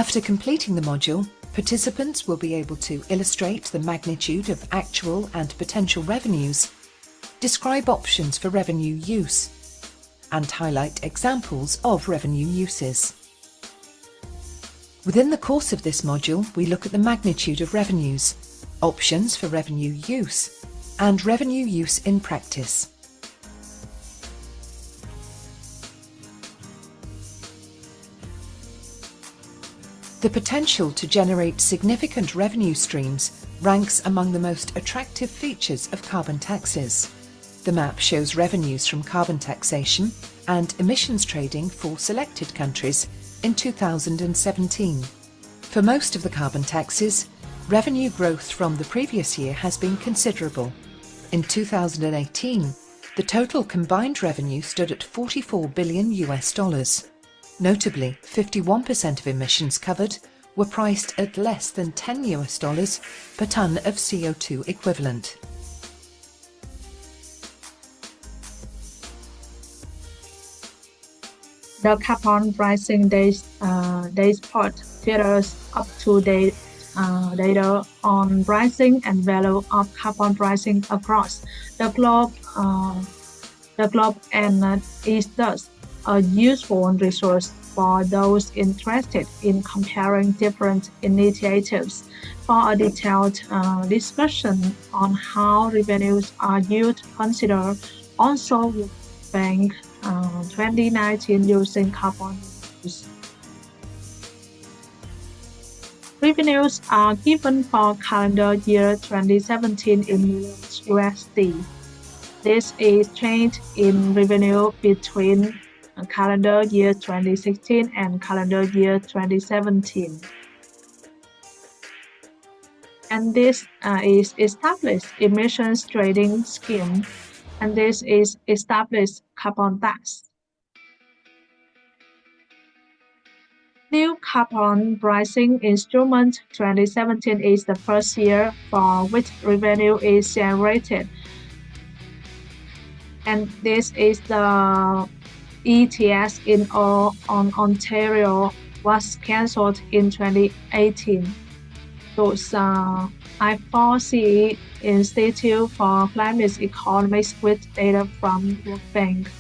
After completing the module, participants will be able to illustrate the magnitude of actual and potential revenues, describe options for revenue use, and highlight examples of revenue uses. Within the course of this module, we look at the magnitude of revenues, options for revenue use, and revenue use in practice. The potential to generate significant revenue streams ranks among the most attractive features of carbon taxes. The map shows revenues from carbon taxation and emissions trading for selected countries in 2017. For most of the carbon taxes, revenue growth from the previous year has been considerable. In 2018, the total combined revenue stood at $44 billion. Notably, 51% of emissions covered were priced at less than $10 per tonne of CO2 equivalent. The carbon pricing dashboard features up-to-date data on pricing and value of carbon pricing across the globe, and is thus a useful resource for those interested in comparing different initiatives. For a detailed discussion on how revenues are used, consider also World Bank 2019 using carbon use. Revenues are given for calendar year 2017 in millions USD. This is change in revenue between calendar year 2016 and calendar year 2017. And this is established emissions trading scheme, and this is established carbon tax. New carbon pricing instrument 2017 is the first year for which revenue is generated, and this is the ETS in Ontario was cancelled in 2018. Those I foresee Institute for Climate Economics with data from World Bank,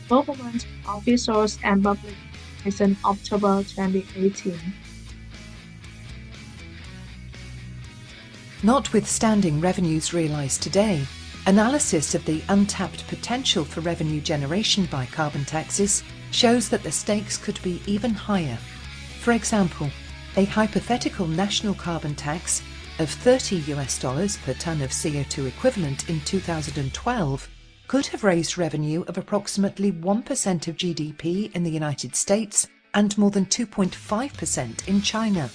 government officials and public in October 2018. Notwithstanding revenues realised today, analysis of the untapped potential for revenue generation by carbon taxes shows that the stakes could be even higher. For example, a hypothetical national carbon tax of $30 per tonne of CO2 equivalent in 2012 could have raised revenue of approximately 1% of GDP in the United States and more than 2.5% in China.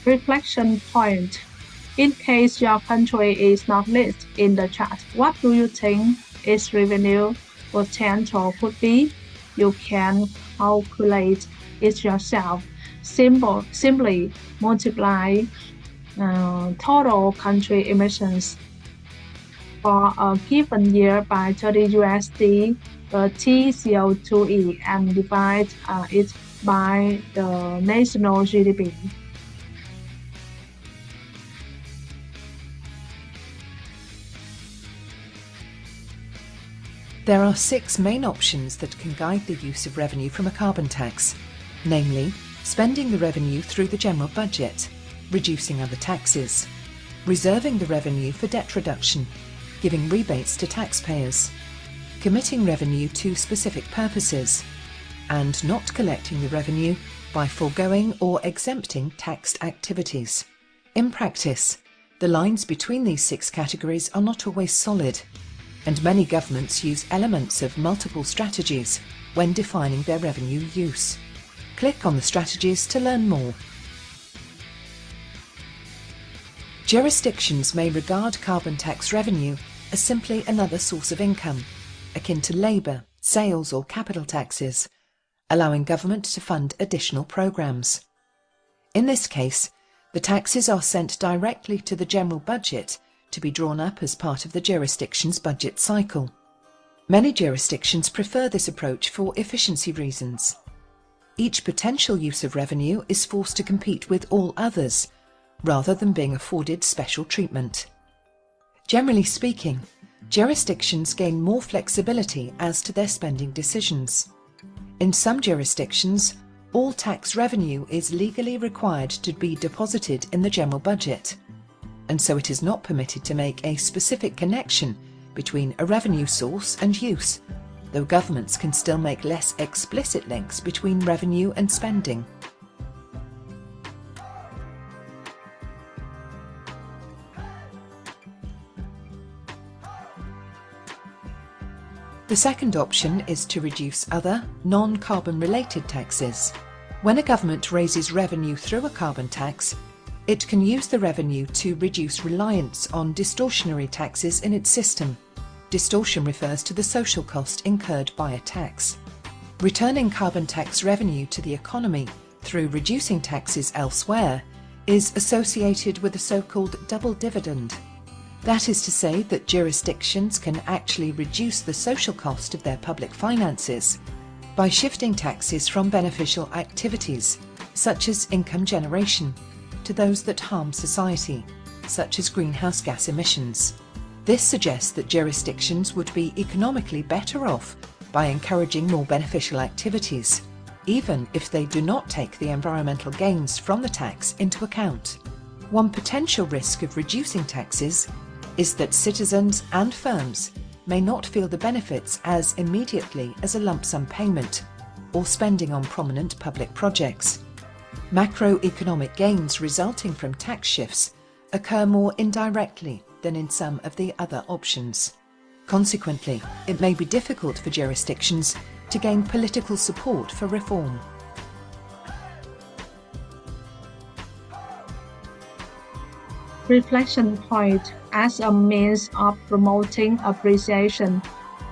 Reflection point. In case your country is not listed in the chart, what do you think its revenue potential could be? You can calculate it yourself. Simply multiply total country emissions for a given year by 30 USD per TCO2e and divide it by the national GDP. There are 6 main options that can guide the use of revenue from a carbon tax, namely spending the revenue through the general budget, reducing other taxes, reserving the revenue for debt reduction, giving rebates to taxpayers, committing revenue to specific purposes, and not collecting the revenue by foregoing or exempting taxed activities. In practice, the lines between these 6 categories are not always solid, and many governments use elements of multiple strategies when defining their revenue use. Click on the strategies to learn more. Jurisdictions may regard carbon tax revenue as simply another source of income, akin to labour, sales or capital taxes, allowing government to fund additional programmes. In this case, the taxes are sent directly to the general budget to be drawn up as part of the jurisdiction's budget cycle. Many jurisdictions prefer this approach for efficiency reasons. Each potential use of revenue is forced to compete with all others, rather than being afforded special treatment. Generally speaking, jurisdictions gain more flexibility as to their spending decisions. In some jurisdictions, all tax revenue is legally required to be deposited in the general budget, and so it is not permitted to make a specific connection between a revenue source and use, though governments can still make less explicit links between revenue and spending. The second option is to reduce other, non-carbon related taxes. When a government raises revenue through a carbon tax, it can use the revenue to reduce reliance on distortionary taxes in its system. Distortion refers to the social cost incurred by a tax. Returning carbon tax revenue to the economy through reducing taxes elsewhere is associated with a so-called double dividend. That is to say that jurisdictions can actually reduce the social cost of their public finances by shifting taxes from beneficial activities, such as income generation, to those that harm society, such as greenhouse gas emissions. This suggests that jurisdictions would be economically better off by encouraging more beneficial activities, even if they do not take the environmental gains from the tax into account. One potential risk of reducing taxes is that citizens and firms may not feel the benefits as immediately as a lump sum payment or spending on prominent public projects. Macroeconomic gains resulting from tax shifts occur more indirectly than in some of the other options. Consequently, it may be difficult for jurisdictions to gain political support for reform. Reflection point: as a means of promoting appreciation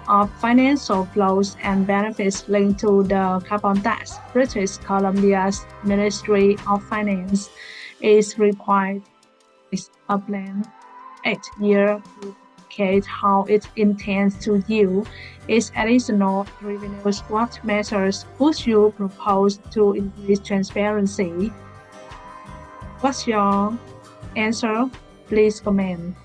of financial flows and benefits linked to the carbon tax, British Columbia's Ministry of Finance is required a plan 8-year to indicate how it intends to use its additional revenues. What measures would you propose to increase transparency? What's your answer? Please comment.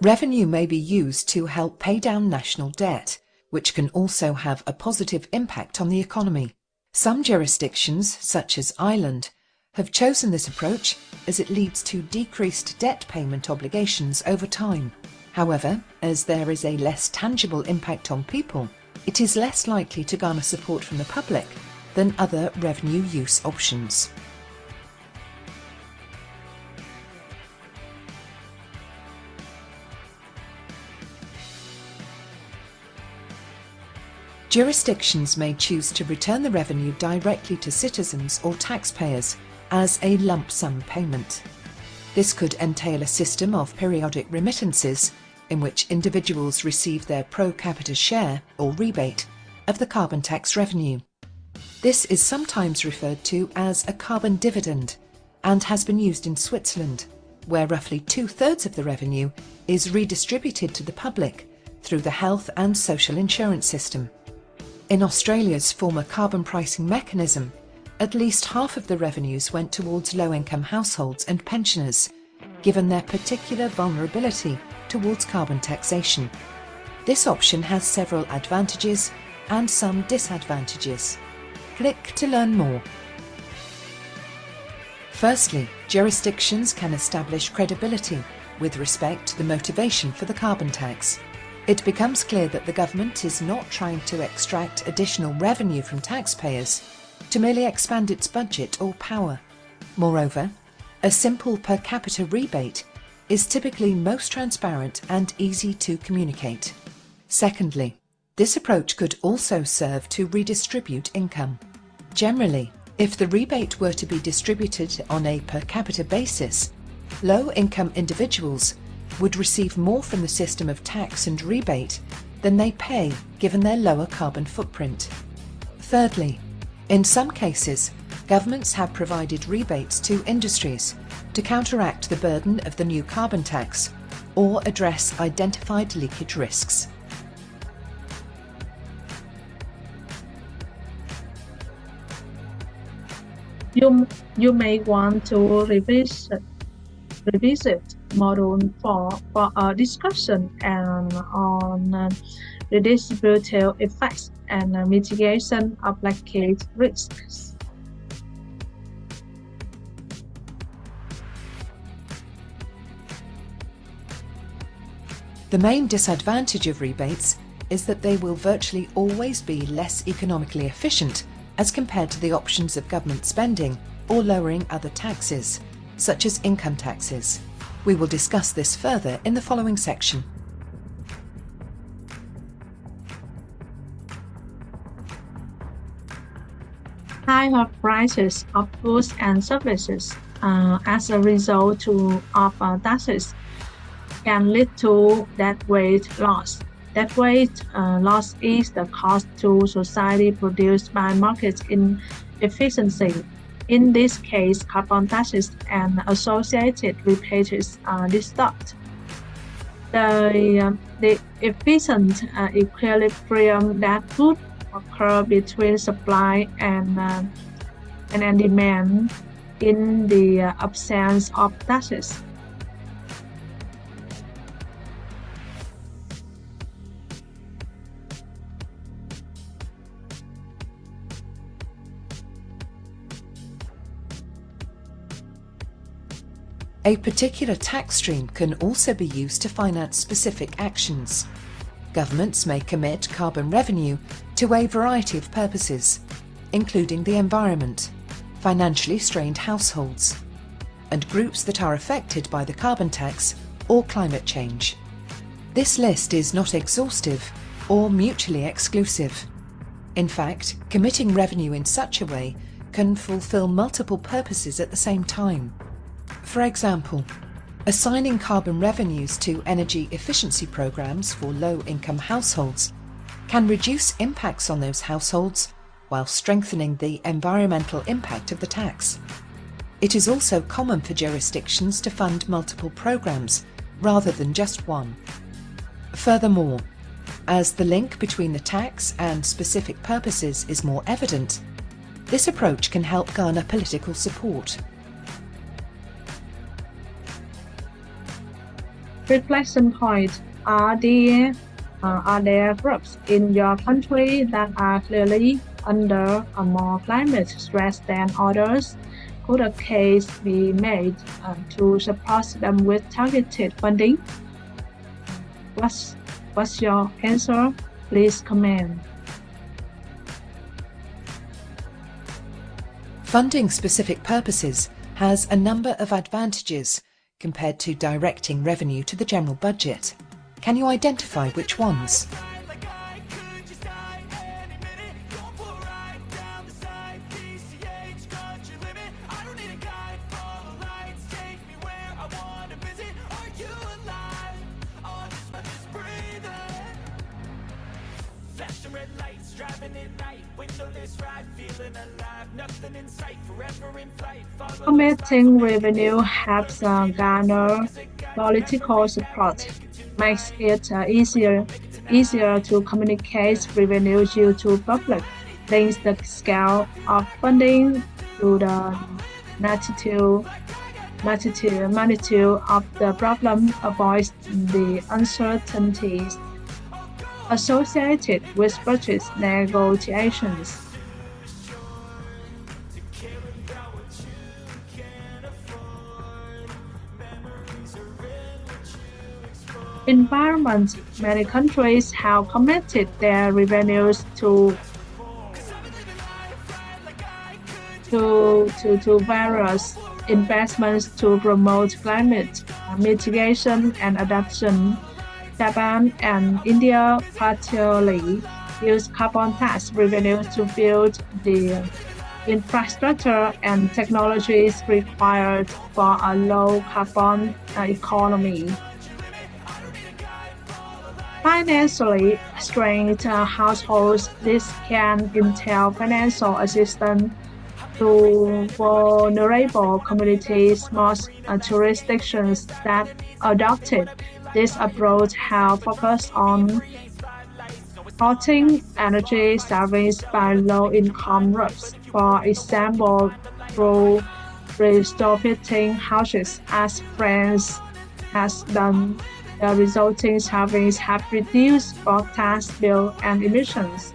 Revenue may be used to help pay down national debt, which can also have a positive impact on the economy. Some jurisdictions, such as Ireland, have chosen this approach as it leads to decreased debt payment obligations over time. However, as there is a less tangible impact on people, it is less likely to garner support from the public than other revenue use options. Jurisdictions may choose to return the revenue directly to citizens or taxpayers as a lump sum payment. This could entail a system of periodic remittances in which individuals receive their pro capita share or rebate of the carbon tax revenue. This is sometimes referred to as a carbon dividend and has been used in Switzerland, where roughly 2/3 of the revenue is redistributed to the public through the health and social insurance system. In Australia's former carbon pricing mechanism, at least half of the revenues went towards low-income households and pensioners, given their particular vulnerability towards carbon taxation. This option has several advantages and some disadvantages. Click to learn more. Firstly, jurisdictions can establish credibility with respect to the motivation for the carbon tax. It becomes clear that the government is not trying to extract additional revenue from taxpayers to merely expand its budget or power. Moreover, a simple per capita rebate is typically most transparent and easy to communicate. Secondly, this approach could also serve to redistribute income. Generally, if the rebate were to be distributed on a per capita basis, low-income individuals would receive more from the system of tax and rebate than they pay given their lower carbon footprint. Thirdly, in some cases, governments have provided rebates to industries to counteract the burden of the new carbon tax or address identified leakage risks. You may want to revisit Module 4 for a discussion on redistributive effects and mitigation of leakage risks. The main disadvantage of rebates is that they will virtually always be less economically efficient as compared to the options of government spending or lowering other taxes, such as income taxes. We will discuss this further in the following section. Higher prices of goods and services as a result of taxes can lead to deadweight loss. Deadweight loss is the cost to society produced by market inefficiency. In this case, carbon taxes and associated rebates distort the efficient equilibrium that could occur between supply and demand in the absence of taxes. A particular tax stream can also be used to finance specific actions. Governments may commit carbon revenue to a variety of purposes, including the environment, financially strained households, and groups that are affected by the carbon tax or climate change. This list is not exhaustive or mutually exclusive. In fact, committing revenue in such a way can fulfill multiple purposes at the same time. For example, assigning carbon revenues to energy efficiency programs for low-income households can reduce impacts on those households while strengthening the environmental impact of the tax. It is also common for jurisdictions to fund multiple programs rather than just one. Furthermore, as the link between the tax and specific purposes is more evident, this approach can help garner political support. Reflection point: Are there groups in your country that are clearly under a more climate stress than others? Could a case be made to support them with targeted funding? What's your answer? Please comment. Funding specific purposes has a number of advantages compared to directing revenue to the general budget. Can you identify which ones? Committing revenue helps garner political support, makes it easier to communicate revenue due to public, links the scale of funding to the magnitude of the problem, avoids the uncertainties associated with budget negotiations. Environment: Many countries have committed their revenues to various investments to promote climate mitigation and adaptation. Japan and India partially use carbon tax revenues to build the infrastructure and technologies required for a low-carbon economy. Financially strained households: This can entail financial assistance To vulnerable communities, most jurisdictions that adopted this approach have focused on supporting energy savings by low-income groups, for example, through retrofitting houses, as France has done. The resulting savings have reduced both tax bill and emissions.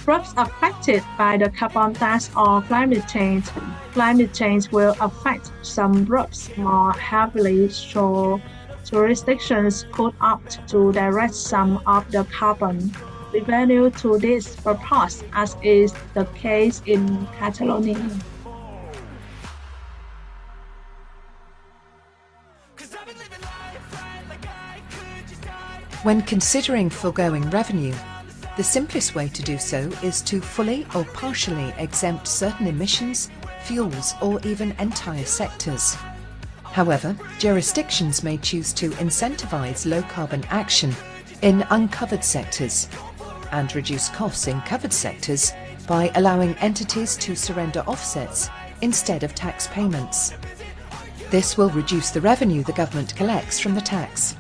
Groups affected by the carbon tax or climate change. Climate change will affect some groups more heavily, so jurisdictions could opt to direct some of the carbon revenue to this purpose, as is the case in Catalonia. When considering foregoing revenue, the simplest way to do so is to fully or partially exempt certain emissions, fuels, or even entire sectors. However, jurisdictions may choose to incentivize low-carbon action in uncovered sectors and reduce costs in covered sectors by allowing entities to surrender offsets instead of tax payments. This will reduce the revenue the government collects from the tax.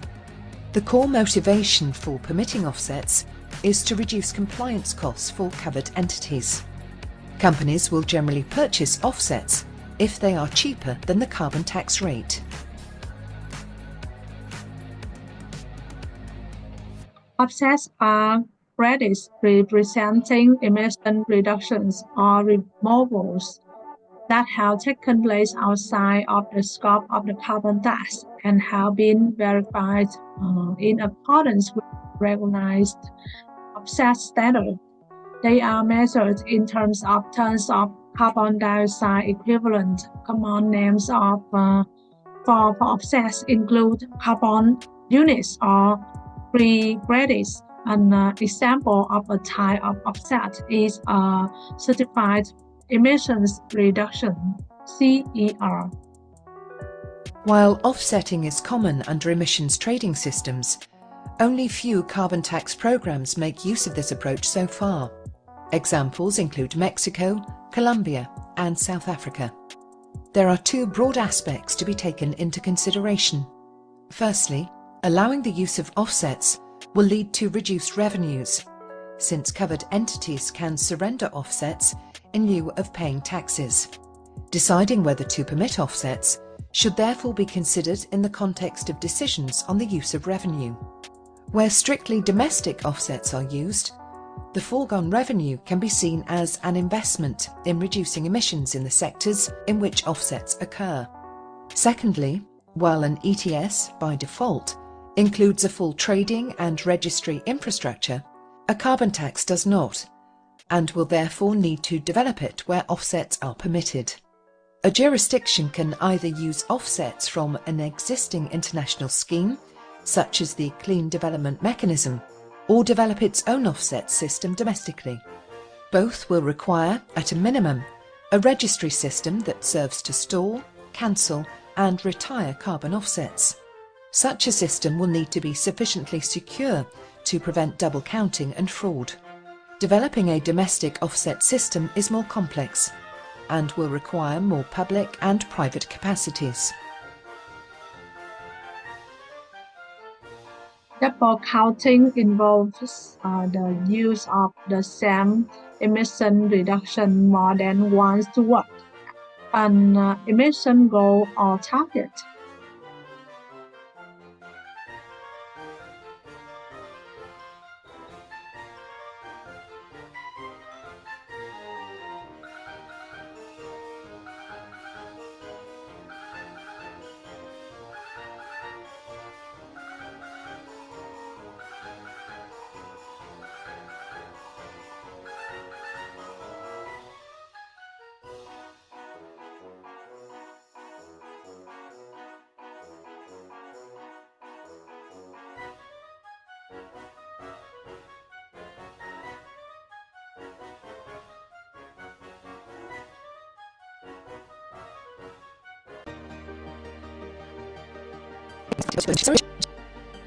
The core motivation for permitting offsets is to reduce compliance costs for covered entities. Companies will generally purchase offsets if they are cheaper than the carbon tax rate. Offsets are credits representing emission reductions or removals that have taken place outside of the scope of the carbon tax and have been verified in accordance with recognized offset standards. They are measured in terms of tons of carbon dioxide equivalent. Common names of for offsets include carbon units or free credits. An example of a type of offset is a certified emissions reduction (CER). While offsetting is common under emissions trading systems, only few carbon tax programs make use of this approach so far. Examples include Mexico, Colombia, and South Africa. There are two broad aspects to be taken into consideration. Firstly, allowing the use of offsets will lead to reduced revenues, since covered entities can surrender offsets in lieu of paying taxes. Deciding whether to permit offsets should therefore be considered in the context of decisions on the use of revenue. Where strictly domestic offsets are used, the foregone revenue can be seen as an investment in reducing emissions in the sectors in which offsets occur. Secondly, while an ETS, by default, includes a full trading and registry infrastructure, a carbon tax does not, and will therefore need to develop it where offsets are permitted. A jurisdiction can either use offsets from an existing international scheme, such as the Clean Development Mechanism, or develop its own offset system domestically. Both will require, at a minimum, a registry system that serves to store, cancel, and retire carbon offsets. Such a system will need to be sufficiently secure to prevent double counting and fraud. Developing a domestic offset system is more complex and will require more public and private capacities. Double counting involves the use of the same emission reduction more than once toward an emission goal or target.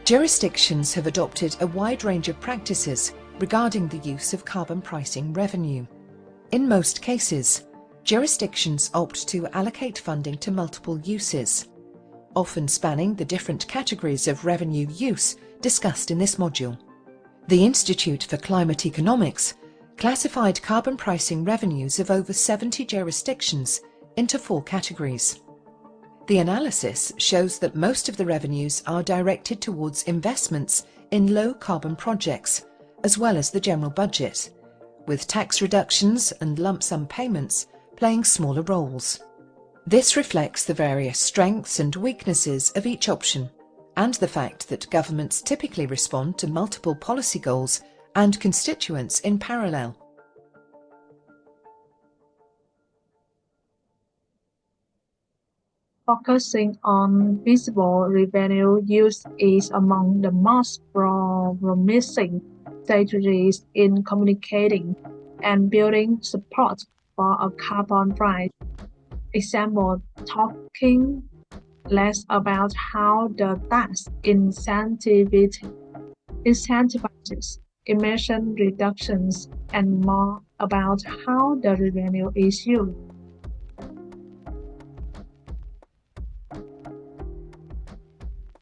Jurisdictions have adopted a wide range of practices regarding the use of carbon pricing revenue. In most cases, jurisdictions opt to allocate funding to multiple uses, often spanning the different categories of revenue use discussed in this module. The Institute for Climate Economics classified carbon pricing revenues of over 70 jurisdictions into 4 categories. The analysis shows that most of the revenues are directed towards investments in low-carbon projects, as well as the general budget, with tax reductions and lump sum payments playing smaller roles. This reflects the various strengths and weaknesses of each option, and the fact that governments typically respond to multiple policy goals and constituents in parallel. Focusing on visible revenue use is among the most promising strategies in communicating and building support for a carbon price. Example, talking less about how the tax incentivizes emission reductions and more about how the revenue is used.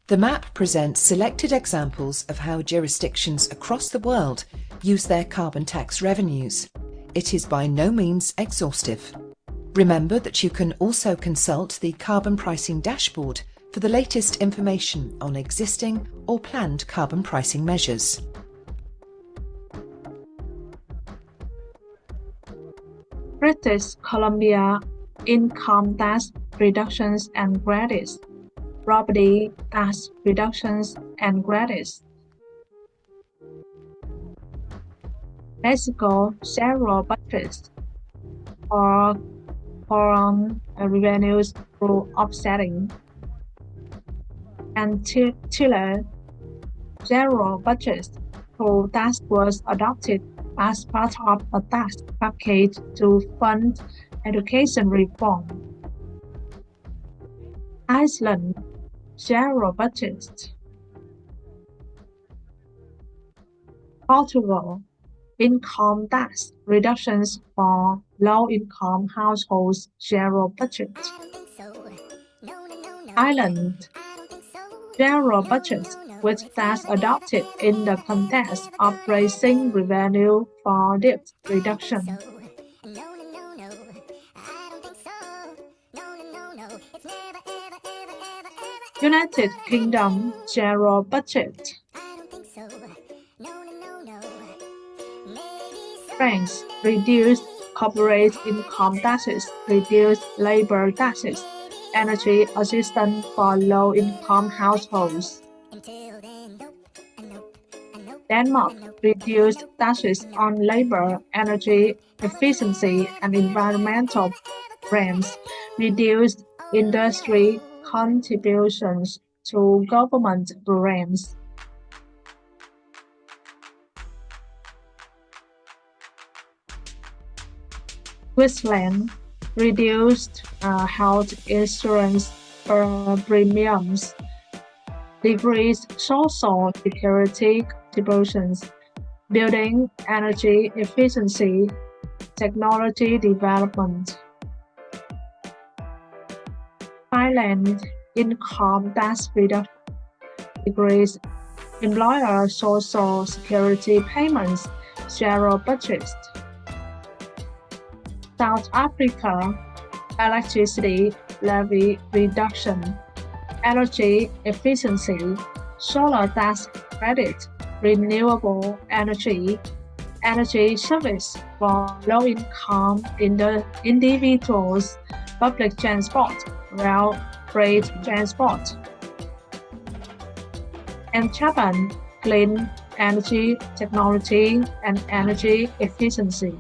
The map presents selected examples of how jurisdictions across the world use their carbon tax revenues. It is by no means exhaustive. Remember that you can also consult the carbon pricing dashboard for the latest information on existing or planned carbon pricing measures. British Columbia income tax reductions and credits. Property tax reductions and credits. Mexico zero budgets for foreign revenues through offsetting. And Chile zero budgets through tax was adopted as part of a tax package to fund education reform. Iceland zero budget. Portugal income tax reductions for low-income households zero budget. Ireland zero budget with tax adopted in the context of raising revenue for debt reduction. United Kingdom zero budget. France reduced corporate income taxes, reduced labor taxes, energy assistance for low-income households. Denmark reduced taxes on labor, energy efficiency, and environmental programs, reduced industry contributions to government programs. Switzerland reduced health insurance premiums, decreased social security contributions, building energy efficiency, technology development. Thailand income tax reduction, decreased employer social security payments, zero budget. South Africa electricity levy reduction, energy efficiency, solar tax credit, renewable energy, energy service for low-income individuals, public transport, rail freight transport. And Japan, clean energy technology and energy efficiency.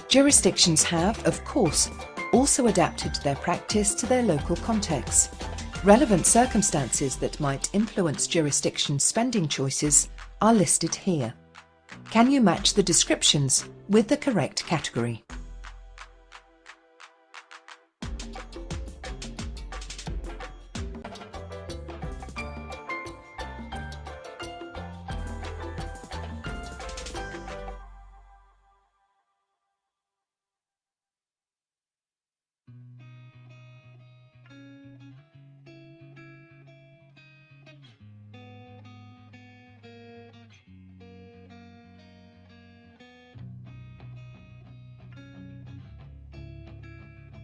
Jurisdictions have, of course, also adapted their practice to their local contexts. Relevant circumstances that might influence jurisdiction spending choices are listed here. Can you match the descriptions with the correct category?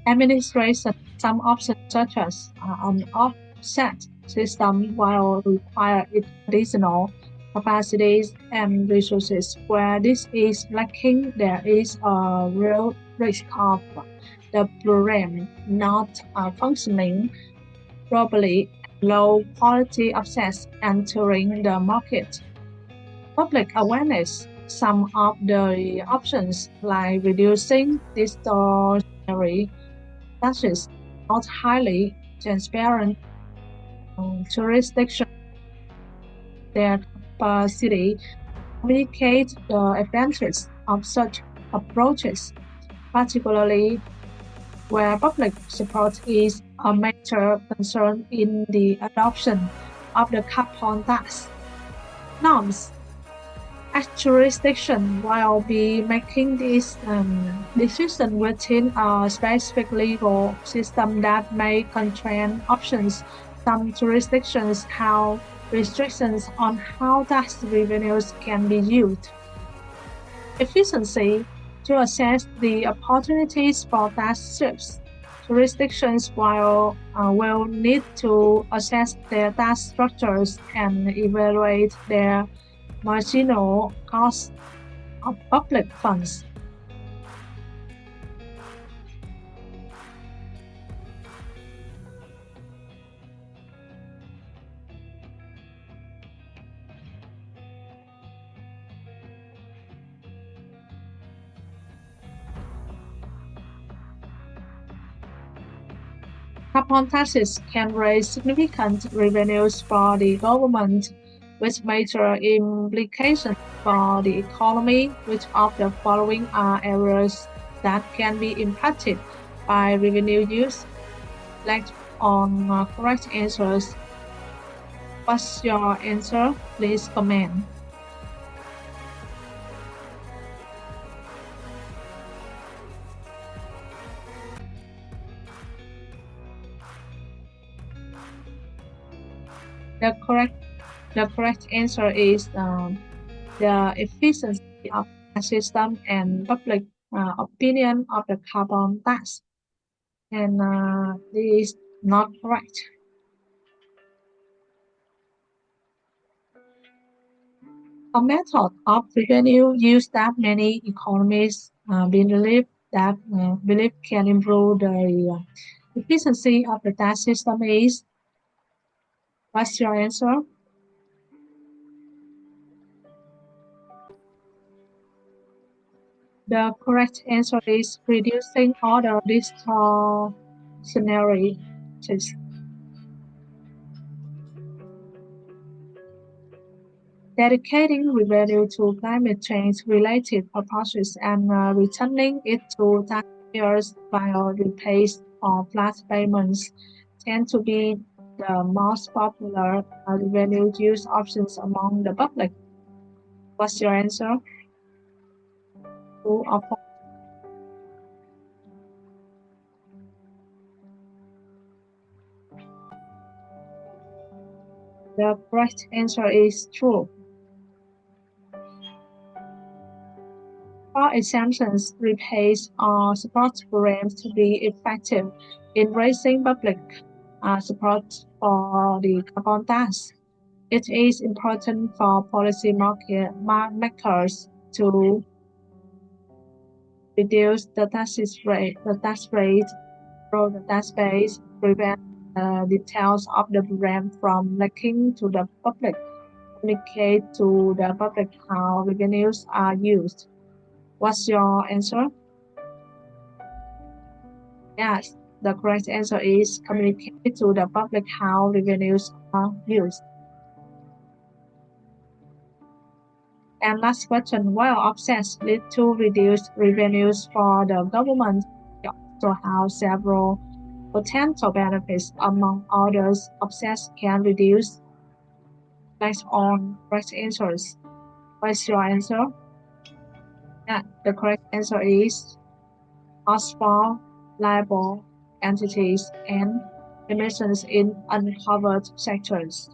administration some options such as an offset system will require additional capacities and resources. Where this is lacking, there is a real risk of the program not functioning properly, low quality offsets entering the market. Public awareness. Some of the options, like reducing distortionary taxes, not highly transparent jurisdiction, their capacity to communicate the advantages of such approaches, particularly where public support is a major concern in the adoption of the carbon tax. Norms. Jurisdiction will be making this decision within a specific legal system that may constrain options. Some jurisdictions have restrictions on how tax revenues can be used. Efficiency. To assess the opportunities for tax shifts, jurisdictions will need to assess their tax structures and evaluate their marginal cost of public funds. Carbon taxes can raise significant revenues for the government, with major implications for the economy. Which of the following are areas that can be impacted by revenue use? Select on correct answers. What's your answer? Please comment. The correct answer is the efficiency of the system and public opinion of the carbon tax. And this is not correct. A method of revenue use that many economists believe can improve the efficiency of the tax system is. What's your answer? The correct answer is reducing order distortionary taxes. Dedicating revenue to climate change-related purposes and returning it to taxpayers via rebates or flat payments tend to be the most popular revenue use options among the public. What's your answer? True or false? The correct answer is true. For exemptions, rebates, or support programs to be effective in raising public support for the carbon tax, it is important for policy makers to reduce the tax rate, grow the tax base, prevent details of the program from leaking to the public, communicate to the public how revenues are used. What's your answer? Yes, the correct answer is communicate to the public how revenues are used. And last question, while offsets lead to reduced revenues for the government, they also have several potential benefits. Among others, offsets can reduce based on correct answers. What's your answer? Yeah, the correct answer is cost for liable entities and emissions in uncovered sectors.